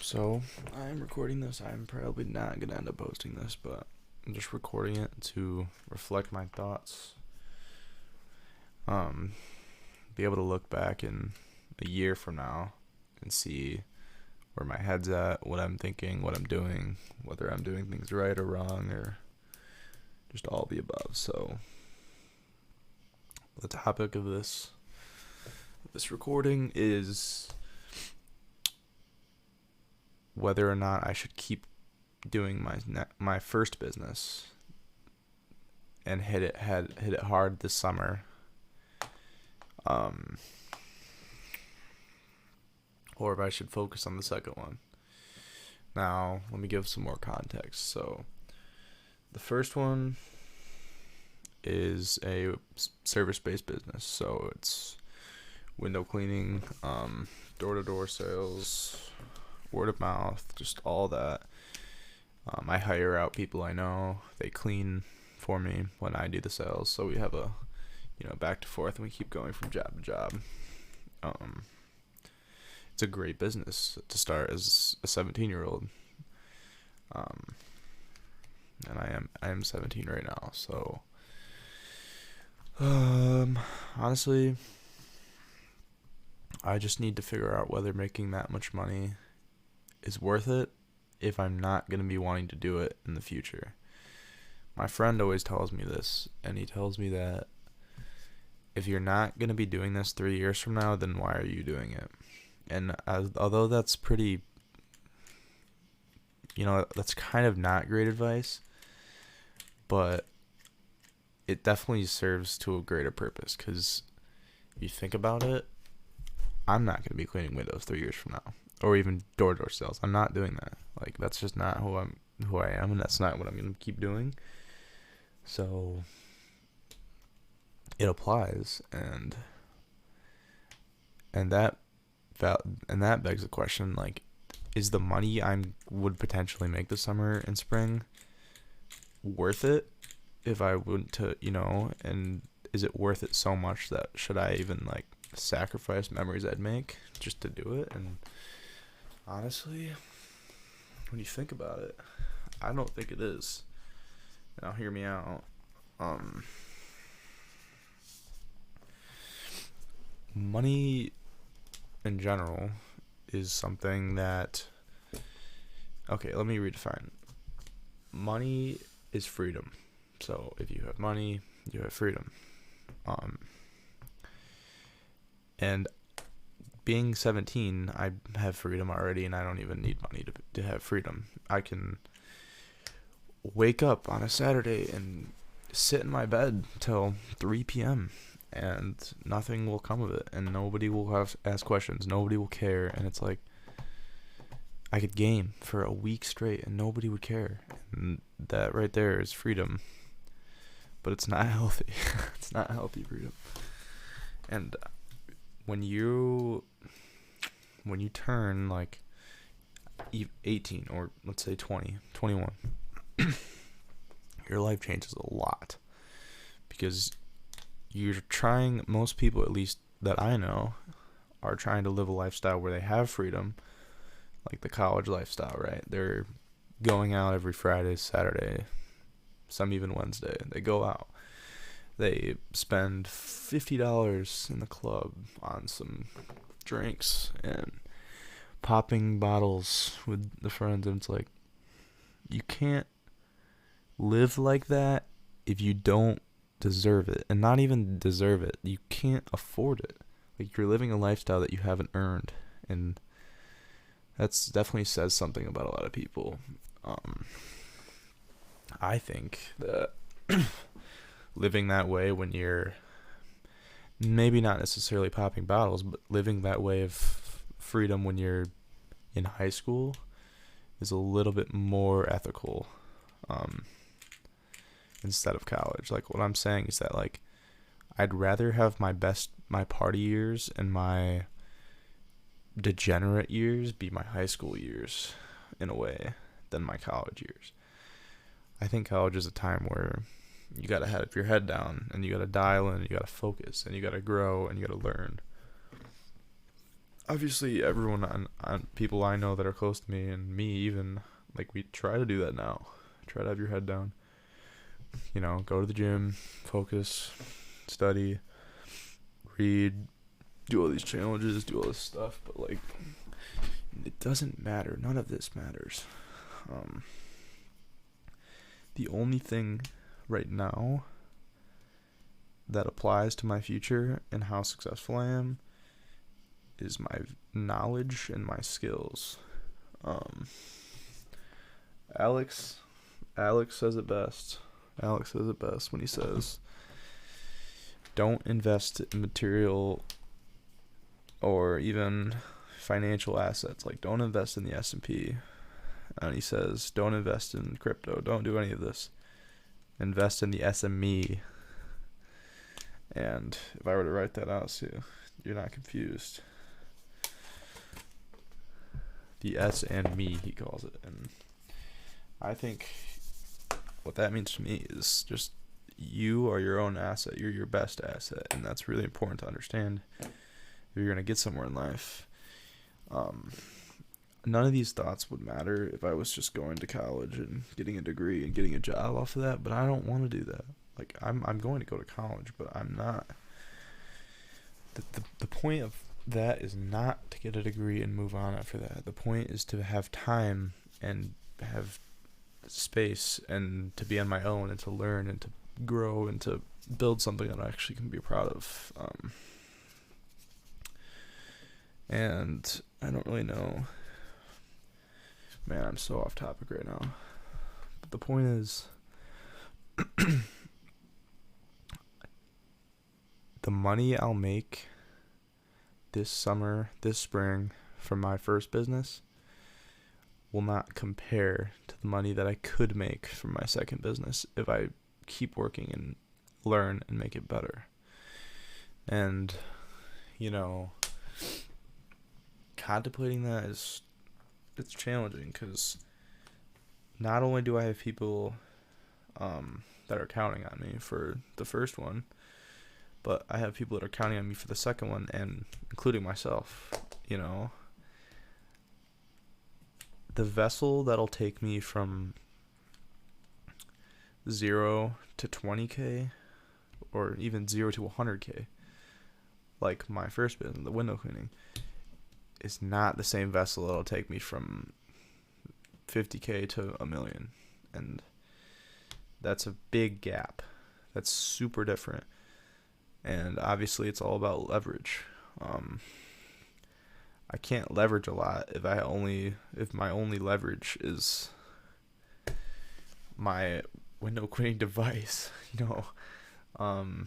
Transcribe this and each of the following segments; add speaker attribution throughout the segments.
Speaker 1: So, I'm recording this. I'm probably not going to end up posting this, but I'm just recording it to reflect my thoughts. Um, be able to look back in a year from now and see where my head's at, what I'm thinking, what I'm doing, whether I'm doing things right or wrong, or just all the above. So, the topic of this recording is whether or not I should keep doing my first business and hit it hard this summer, or if I should focus on the second one. Now, let me give some more context. So, the first one is a service-based business. So it's window cleaning, door-to-door sales, word of mouth, just all that. I hire out people I know. They clean for me when I do the sales. So we have a, back to forth, and we keep going from job to job. It's a great business to start as a 17-year-old. And I am 17 right now. So, honestly, I just need to figure out whether making that much money is worth it if I'm not going to be wanting to do it in the future. My friend always tells me this, and he tells me that if you're not going to be doing this 3 years from now, then why are you doing it? And although that's pretty, that's kind of not great advice, but it definitely serves to a greater purpose, because if you think about it, I'm not going to be cleaning windows 3 years from now, or even door-to-door sales. I'm not doing that. Like, that's just not who I am, and that's not what I'm going to keep doing. So it applies, and that begs the question, like, is the money I would potentially make this summer and spring worth it if I went to, and is it worth it so much that should I even, like, sacrifice memories I'd make just to do it? And honestly, when you think about it, I don't think it is. Now, hear me out. Money in general is something that, okay, let me redefine. Money is freedom. So if you have money, you have freedom. And being 17, I have freedom already, and I don't even need money to have freedom. I can wake up on a Saturday and sit in my bed till 3 p.m. and nothing will come of it, and nobody will ask questions. Nobody will care, and it's like I could game for a week straight, and nobody would care. And that right there is freedom, but it's not healthy. It's not healthy freedom. And when you turn like 18, or let's say 20, 21, your life changes a lot, because most people, at least that I know, are trying to live a lifestyle where they have freedom, like the college lifestyle, right? They're going out every Friday, Saturday, some even Wednesday. They go out. They spend $50 in the club on some drinks and popping bottles with the friends, and it's like, you can't live like that if you don't deserve it. And not even deserve it, you can't afford it. Like, you're living a lifestyle that you haven't earned, and that's definitely says something about a lot of people. I think that living that way when you're maybe not necessarily popping bottles, but living that way of freedom when you're in high school is a little bit more ethical, instead of college. Like, what I'm saying is that, like, I'd rather have my party years and my degenerate years be my high school years, in a way, than my college years. I think college is a time where you gotta have your head down, and you gotta dial in, and you gotta focus, and you gotta grow, and you gotta learn. obviously everyone on people I know that are close to me and me even, like, we try to do that now. Try to have your head down. Go to the gym, focus, study, read, do all these challenges, do all this stuff, but like it doesn't matter. None of this matters. The only thing right now that applies to my future and how successful I am is my knowledge and my skills. Alex says it best. Alex says it best when he says, don't invest in material or even financial assets. Like, don't invest in the S&P. And he says, don't invest in crypto. Don't do any of this. Invest in the SME. And if I were to write that out so you're not confused, the S and me, he calls it. And I think what that means to me is just you are your own asset. You're your best asset. And that's really important to understand if you're going to get somewhere in life. None of these thoughts would matter if I was just going to college and getting a degree and getting a job off of that, but I don't want to do that. Like, I'm going to go to college, but I'm not. The point of that is not to get a degree and move on after that. The point is to have time and have space and to be on my own and to learn and to grow and to build something that I actually can be proud of. And I don't really know. Man, I'm so off topic right now. But the point is, the money I'll make this summer, this spring, from my first business will not compare to the money that I could make from my second business if I keep working and learn and make it better. And, contemplating that it's challenging because not only do I have people that are counting on me for the first one, but I have people that are counting on me for the second one, and including myself. The vessel that'll take me from 0 to 20K or even 0 to 100K, like my first business, the window cleaning, is not the same vessel that'll take me from 50K to $1 million. And that's a big gap. That's super different. And obviously it's all about leverage. I can't leverage a lot if my only leverage is my window cleaning device, and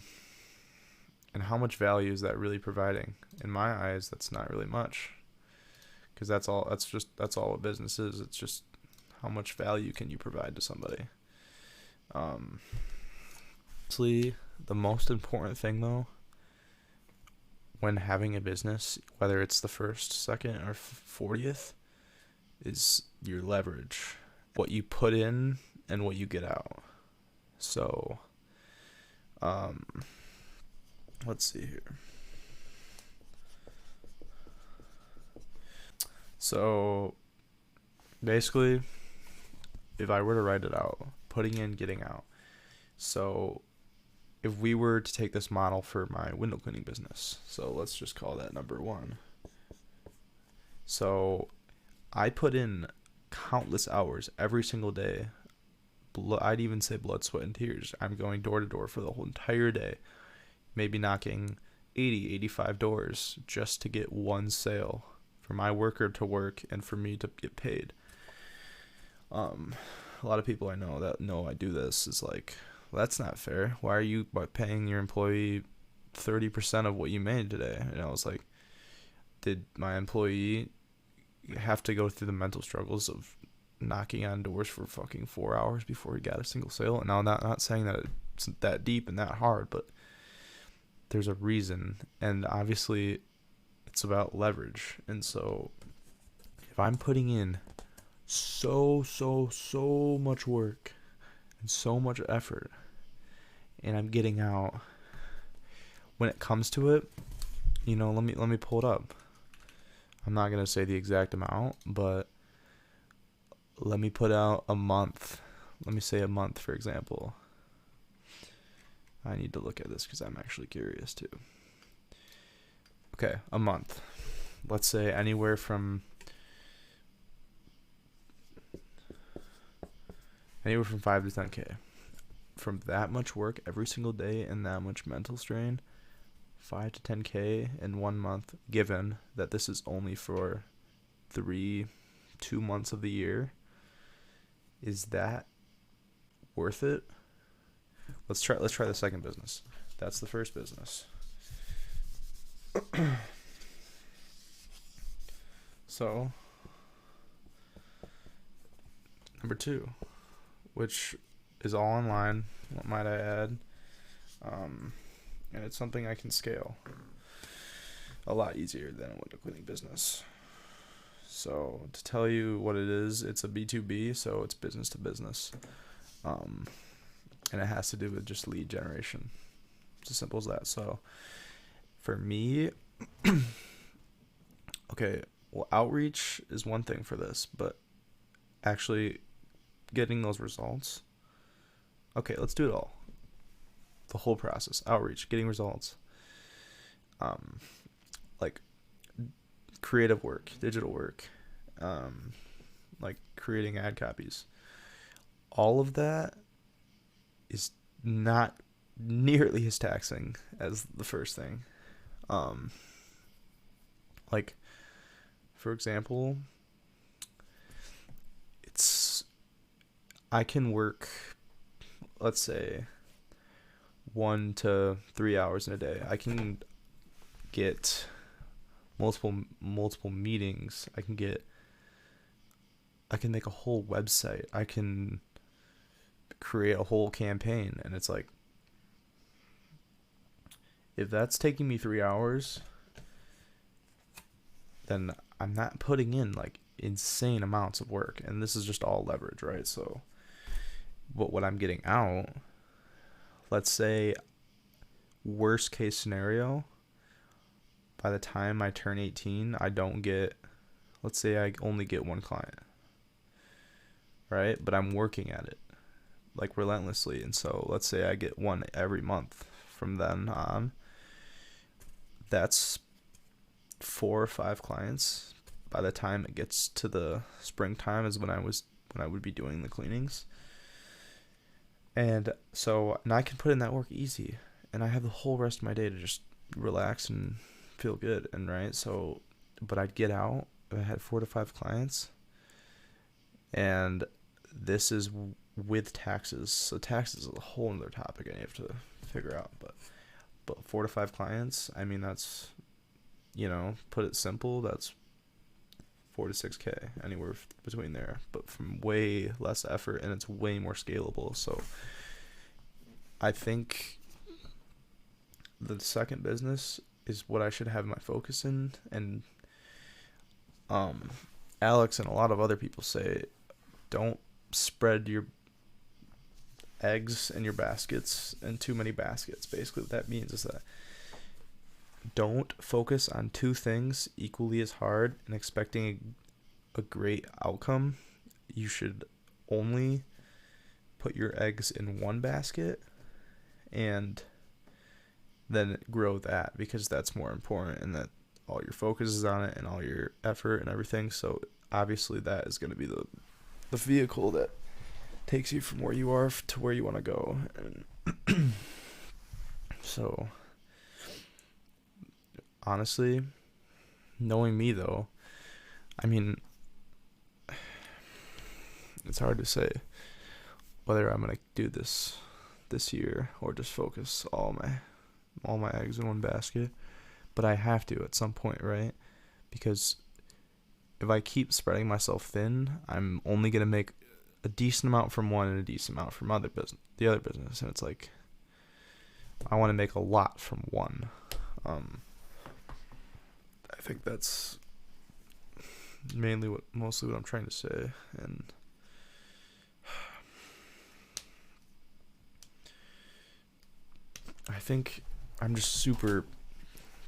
Speaker 1: how much value is that really providing? In my eyes, that's not really much, because that's all what business is. It's just how much value can you provide to somebody. Honestly, the most important thing though, when having a business, whether it's the first, second, or 40th, is your leverage, what you put in and what you get out. So, let's see here. So, basically, if I were to write it out, putting in, getting out. So, if we were to take this model for my window cleaning business, so let's just call that number 1. So, I put in countless hours every single day. I'd even say blood, sweat, and tears. I'm going door to door for the whole entire day, maybe knocking 80, 85 doors just to get one sale for my worker to work and for me to get paid. A lot of people I know that know I do this is like, well, that's not fair. Why are you paying your employee 30% of what you made today? And I was like, did my employee have to go through the mental struggles of knocking on doors for fucking 4 hours before he got a single sale? And I'm not saying that it's that deep and that hard, but there's a reason. And obviously it's about leverage. And so if I'm putting in so much work and so much effort, and I'm getting out, when it comes to it, let me pull it up. I'm not going to say the exact amount, but let me put out a month. Let me say a month, for example. I need to look at this because I'm actually curious too. Okay, a month. Let's say anywhere from 5 to 10K. From that much work every single day and that much mental strain, 5 to 10K in 1 month, given that this is only for 2 months of the year. Is that worth it? Let's try the second business. That's the first business. So, number 2, which is all online, what might I add? And it's something I can scale a lot easier than with a cleaning business. So to tell you what it is, it's a B2B, so it's business to business. And it has to do with just lead generation. It's as simple as that. So for me, okay, well, outreach is one thing for this, but actually getting those results. Okay, let's do it all. The whole process. Outreach, getting results. Like creative work, digital work, like creating ad copies. All of that is not nearly as taxing as the first thing. Like, for example, I can work, let's say, 1 to 3 hours in a day. I can get multiple meetings. I can make a whole website. I can create a whole campaign, and it's like, if that's taking me 3 hours, then I'm not putting in like insane amounts of work, and this is just all leverage, right? So, but what I'm getting out, let's say, worst case scenario, by the time I turn 18, let's say I only get 1 client, right? But I'm working at it like relentlessly, and so let's say I get 1 every month from then on. That's 4 or 5 clients. By the time it gets to the springtime is when I would be doing the cleanings. And so now I can put in that work easy, and I have the whole rest of my day to just relax and feel good. And right, so, but I'd get out if I had 4 to 5 clients, and this is with taxes. So taxes is a whole other topic I have to figure out. But 4 to 5 clients, I mean, that's, put it simple, that's 4 to 6K, anywhere between there, but from way less effort, and it's way more scalable. So I think the second business is what I should have my focus in. And Alex and a lot of other people say, don't spread your eggs in your baskets in too many baskets. Basically what that means is that don't focus on 2 things equally as hard and expecting a great outcome. You should only put your eggs in 1 basket and then grow that, because that's more important, and that all your focus is on it and all your effort and everything. So obviously that is going to be the vehicle that takes you from where you are to where you want to go. And so honestly, knowing me though, I mean, it's hard to say whether I'm gonna do this year or just focus all my eggs in 1 basket. But I have to at some point, right? Because if I keep spreading myself thin, I'm only gonna make a decent amount from one and a decent amount from the other business, and it's like, I want to make a lot from one. I think that's mostly what I'm trying to say. And I think I'm just super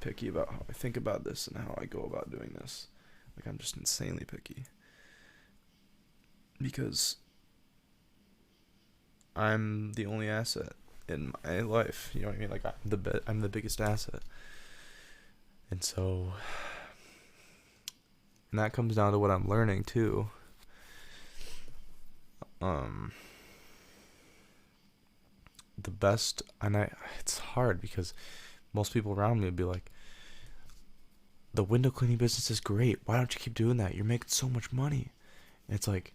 Speaker 1: picky about how I think about this and how I go about doing this. Like, I'm just insanely picky. Because I'm the only asset in my life. You know what I mean? Like, I'm the biggest asset. And so, and that comes down to what I'm learning too. The best, and it's hard because most people around me would be like, the window cleaning business is great. Why don't you keep doing that? You're making so much money. And it's like,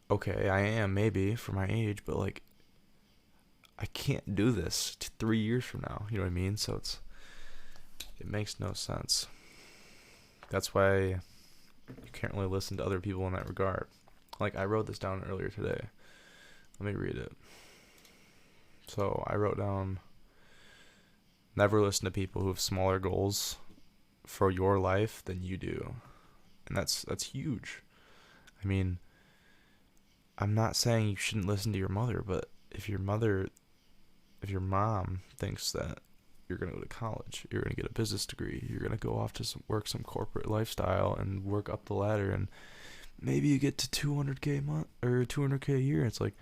Speaker 1: okay, I am maybe for my age, but like, I can't do this 3 years from now. You know what I mean? So it makes no sense. That's why you can't really listen to other people in that regard. Like, I wrote this down earlier today. Let me read it. So I wrote down, never listen to people who have smaller goals for your life than you do. And that's huge. I mean, I'm not saying you shouldn't listen to your mother, but if your mom thinks that you're going to go to college, you're going to get a business degree, you're going to go off to work some corporate lifestyle and work up the ladder, and maybe you get to 200K a month or 200K a year, it's like,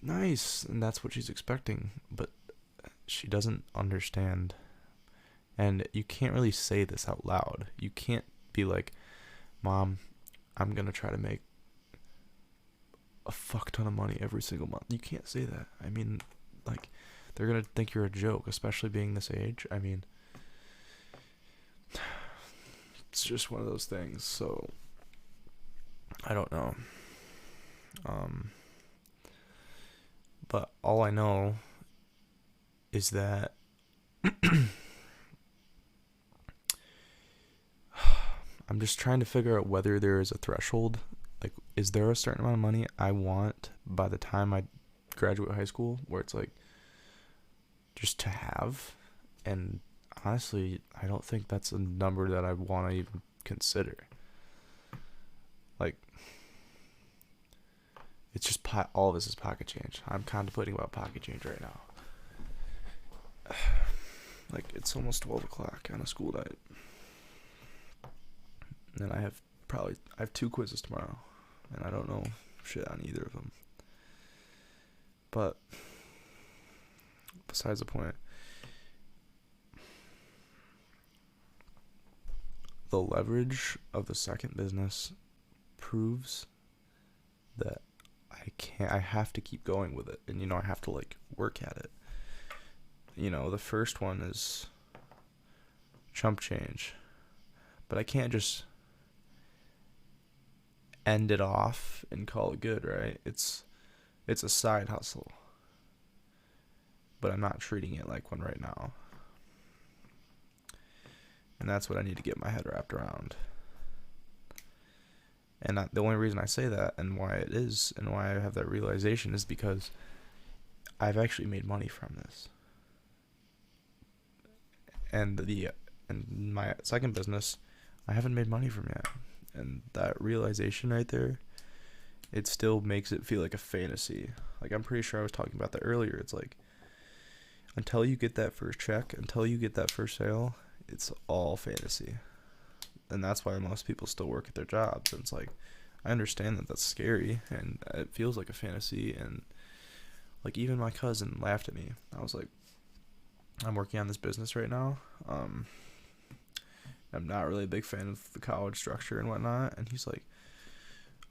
Speaker 1: nice, and that's what she's expecting, but she doesn't understand. And you can't really say this out loud. You can't be like, Mom, I'm gonna try to make a fuck ton of money every single month. You can't say that. I mean, like, they're gonna think you're a joke, especially being this age. I mean, it's just one of those things. So I don't know. But all I know is that I'm just trying to figure out whether there is a threshold. Like, is there a certain amount of money I want by the time I graduate high school where it's like just to have? And honestly, I don't think that's a number that I want to even consider. Like, it's just all of this is pocket change. I'm contemplating about pocket change right now. Like, it's almost 12 o'clock on a school night. And I have 2 quizzes tomorrow. And I don't know shit on either of them. But besides the point, the leverage of the second business proves that I have to keep going with it. And, I have to, like, work at it. The first one is chump change. But I can't just end it off and call it good, right? It's a side hustle. But I'm not treating it like one right now. And that's what I need to get my head wrapped around. And the only reason I say that and why it is and why I have that realization is because I've actually made money from this. And my second business, I haven't made money from yet. And that realization right there, it still makes it feel like a fantasy. Like, I'm pretty sure I was talking about that earlier. It's like, until you get that first check, until you get that first sale, it's all fantasy. And that's why most people still work at their jobs. And it's like, I understand that that's scary and it feels like a fantasy. And like, even my cousin laughed at me. I was like, I'm working on this business right now. I'm not really a big fan of the college structure and whatnot. And he's like,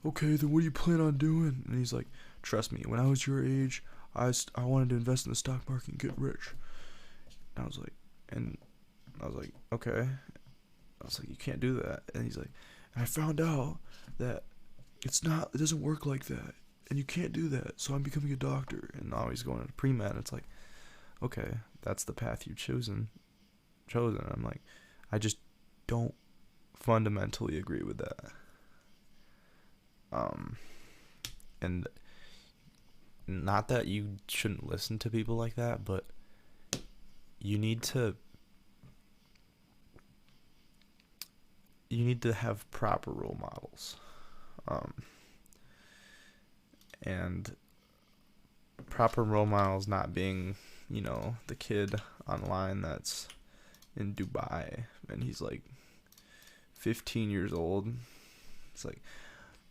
Speaker 1: okay, then what do you plan on doing? And he's like, trust me, when I was your age, I wanted to invest in the stock market and get rich. And I was like, okay. I was like, you can't do that. And he's like, and I found out that it doesn't work like that. And you can't do that. So I'm becoming a doctor. And now he's going to pre-med. It's like, okay, that's the path you've chosen. I'm like, I just don't fundamentally agree with that. And not that you shouldn't listen to people like that, but you need to have proper role models. And proper role models not being, the kid online that's in Dubai and he's like 15 years old. It's like,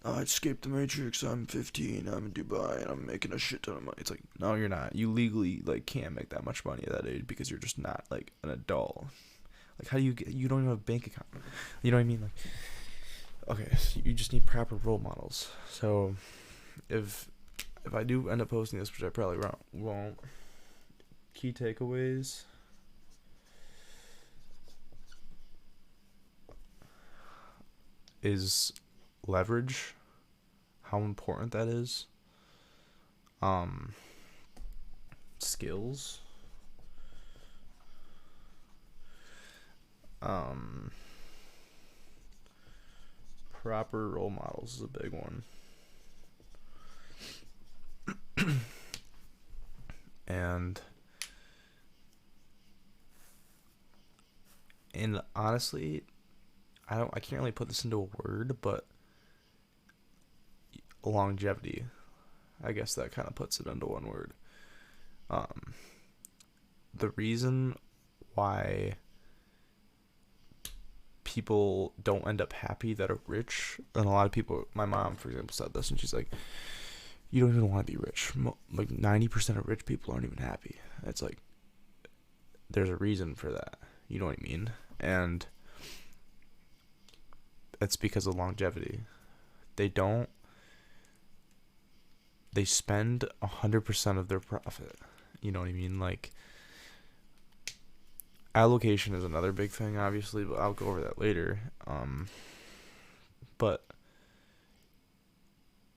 Speaker 1: oh, I escaped the Matrix. I'm 15. I'm in Dubai and I'm making a shit ton of money. It's like, no, you're not. You legally like can't make that much money at that age because you're just not like an adult. Like, how do you get? You don't even have a bank account. You know what I mean? Like, okay, so you just need proper role models. So, if I do end up posting this, which I probably won't, key takeaways. Is leverage, how important that is. Skills. Proper role models is a big one. And honestly, I can't really put this into a word, but longevity. I guess that kind of puts it into one word. The reason why people don't end up happy that are rich, and a lot of people, my mom, for example, said this, and she's like, you don't even want to be rich. Like 90% of rich people aren't even happy. It's like, there's a reason for that. You know what I mean? And it's because of longevity. They spend 100% of their profit. You know what I mean? Like, allocation is another big thing, obviously, but I'll go over that later. But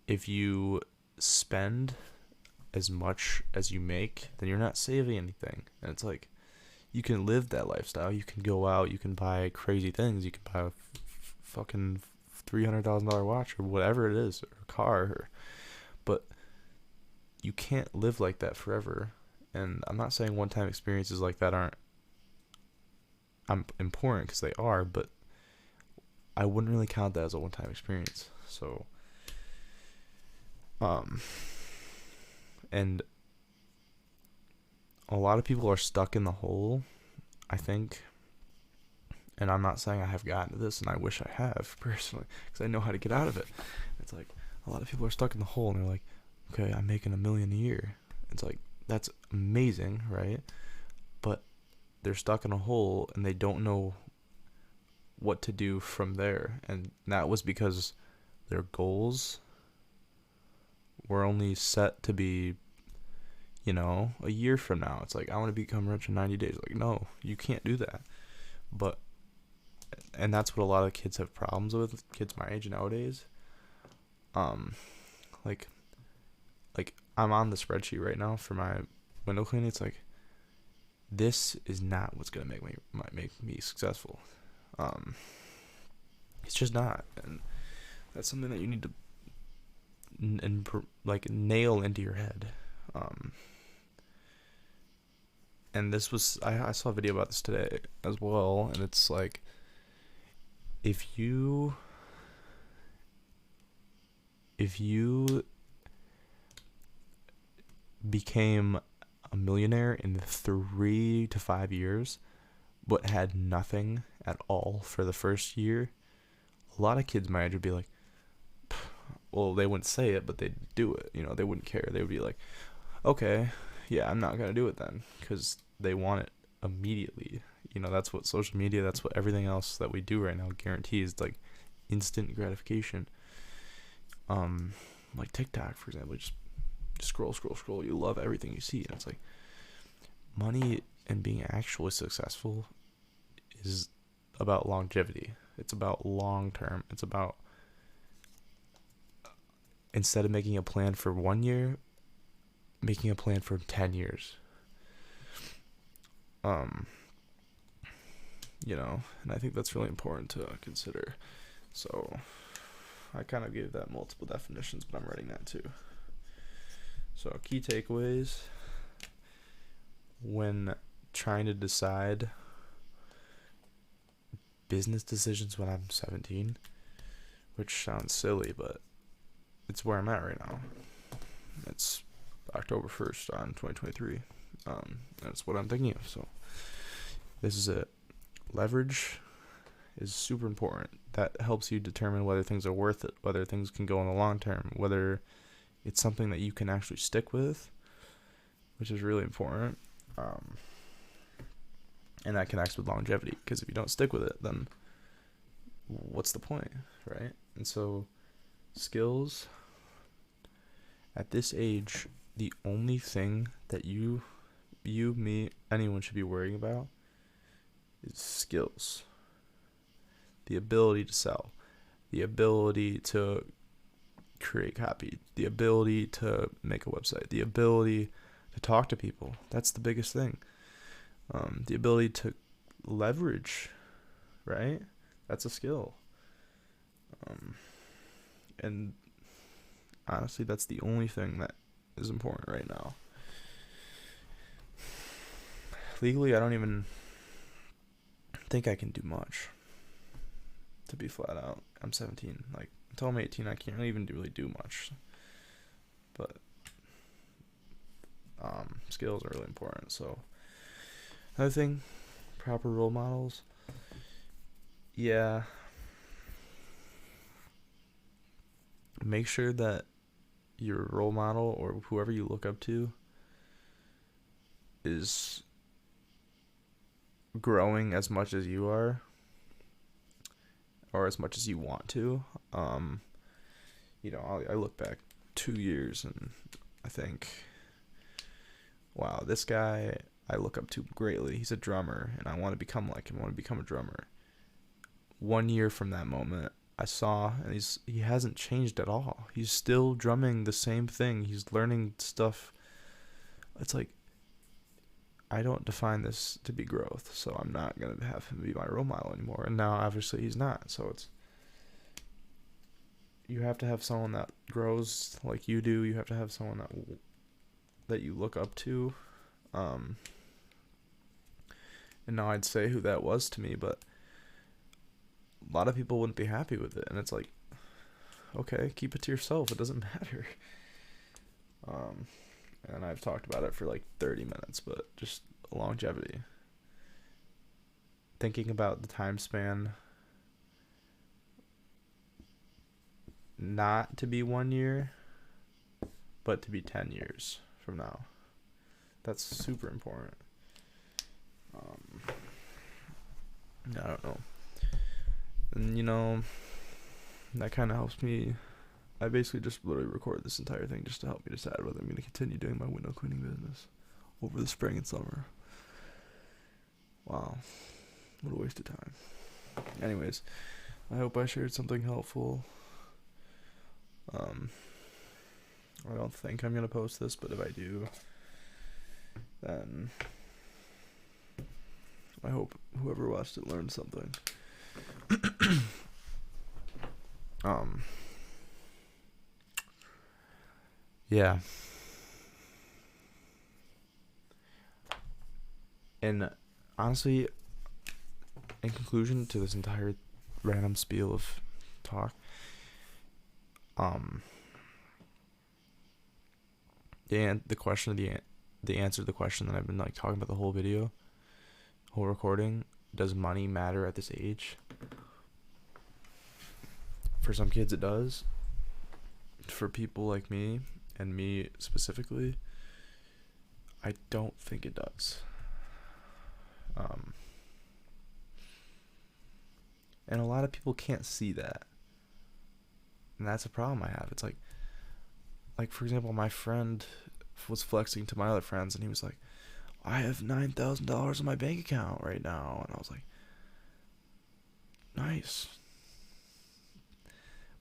Speaker 1: if you spend as much as you make, then you're not saving anything. And it's like, you can live that lifestyle. You can go out. You can buy crazy things. You can buy a fucking $300,000 watch or whatever it is, or a car. But you can't live like that forever. And I'm not saying one-time experiences like that aren't important, because they are, but I wouldn't really count that as a one-time experience. So, and a lot of people are stuck in the hole, I think, and I'm not saying I have gotten to this, and I wish I have, personally, because I know how to get out of it. It's like, a lot of people are stuck in the hole, and they're like, okay, I'm making $1 million a year. It's like, that's amazing, right? But they're stuck in a hole, and they don't know what to do from there. And that was because their goals were only set to be, a year from now. It's like, I want to become rich in 90 days. Like, no, you can't do that. And that's what a lot of kids have problems with, kids my age nowadays. Like I'm on the spreadsheet right now for my window cleaning. It's like, this is not what's gonna make me successful. It's just not, and that's something that you need to nail into your head. And this was, I saw a video about this today as well, and it's like, if you became a millionaire in 3 to 5 years, but had nothing at all for the first year, a lot of kids my age would be like, well, they wouldn't say it, but they'd do it. They wouldn't care. They would be like, okay, yeah, I'm not gonna do it then, because they want it immediately. That's what social media, that's what everything else that we do right now guarantees, like instant gratification. Like TikTok, for example, just scroll. You love everything you see, and it's like, money and being actually successful is about longevity. It's about long term. It's about, instead of making a plan for 1 year, making a plan for 10 years. And I think that's really important to consider. So I kind of gave that multiple definitions, but I'm writing that too. So key takeaways when trying to decide business decisions when I'm 17, which sounds silly, but it's where I'm at right now. It's October 1st on 2023. That's what I'm thinking of. So this is it. Leverage is super important. That helps you determine whether things are worth it, whether things can go in the long term, whether it's something that you can actually stick with, which is really important. And that connects with longevity, because if you don't stick with it, then what's the point, right? And so skills, at this age, the only thing that you, me, anyone should be worrying about is skills. The ability to sell, the ability to create copy, the ability to make a website, the ability to talk to people. That's the biggest thing. The ability to leverage, right? That's a skill. And honestly, that's the only thing that is important right now. Legally, I don't even think I can do much, to be flat out. I'm 17. Like, until I'm 18, I can't even really do much. But skills are really important. So another thing, proper role models. Yeah. Make sure that your role model or whoever you look up to is growing as much as you are, or as much as you want to. I look back 2 years and I think, wow, this guy I look up to greatly. He's a drummer and I want to become like him. I want to become a drummer. 1 year from that moment, I saw, and he hasn't changed at all. He's still drumming the same thing. He's learning stuff. It's like, I don't define this to be growth, so I'm not going to have him be my role model anymore. And now, obviously, he's not. So you have to have someone that grows like you do. You have to have someone that you look up to. And now I'd say who that was to me, but a lot of people wouldn't be happy with it. And it's like, okay, keep it to yourself. It doesn't matter. And I've talked about it for like 30 minutes, but just longevity. Thinking about the time span, not to be 1 year, but to be 10 years from now. That's super important. I don't know. And, that kind of helps me. I basically just literally record this entire thing just to help me decide whether I'm going to continue doing my window cleaning business over the spring and summer. Wow. What a waste of time. Anyways, I hope I shared something helpful. I don't think I'm going to post this, but if I do, then I hope whoever watched it learned something. Yeah. And honestly, in conclusion to this entire random spiel of talk, the answer to the question that I've been like talking about the whole video, whole recording, does money matter at this age? For some kids it does. For people like me, and me specifically, I don't think it does. And a lot of people can't see that. And that's a problem I have. It's like for example, my friend was flexing to my other friends and he was like, I have $9,000 in my bank account right now. And I was like, nice.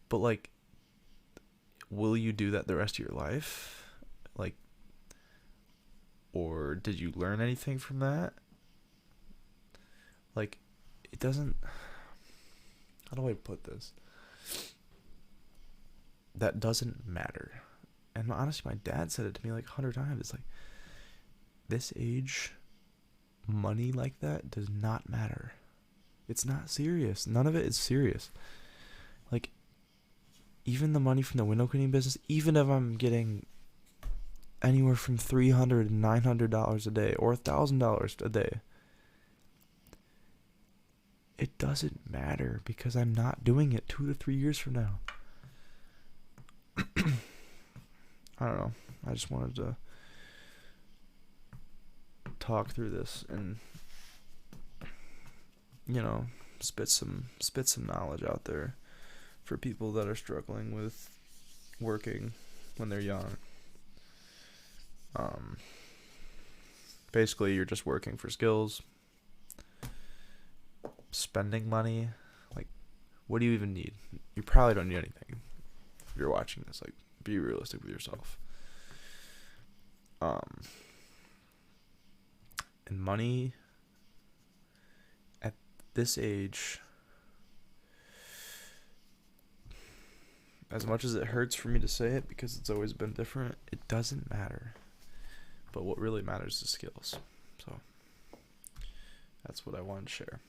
Speaker 1: But like, will you do that the rest of your life? Like, or did you learn anything from that? Like, it doesn't, how do I put this? That doesn't matter. And honestly, my dad said it to me like 100 times. It's like, this age, money like that does not matter. It's not serious. None of it is serious. Like, even the money from the window cleaning business, even if I'm getting anywhere from $300 and $900 a day or $1,000 a day, it doesn't matter because I'm not doing it 2 to 3 years from now. I don't know. I just wanted to talk through this and, you know, spit some knowledge out there for people that are struggling with working when they're young. Basically, you're just working for skills, spending money. Like, what do you even need? You probably don't need anything. If you're watching this, like, be realistic with yourself. And money at this age, as much as it hurts for me to say it because it's always been different, it doesn't matter. But what really matters is skills. So that's what I wanted to share.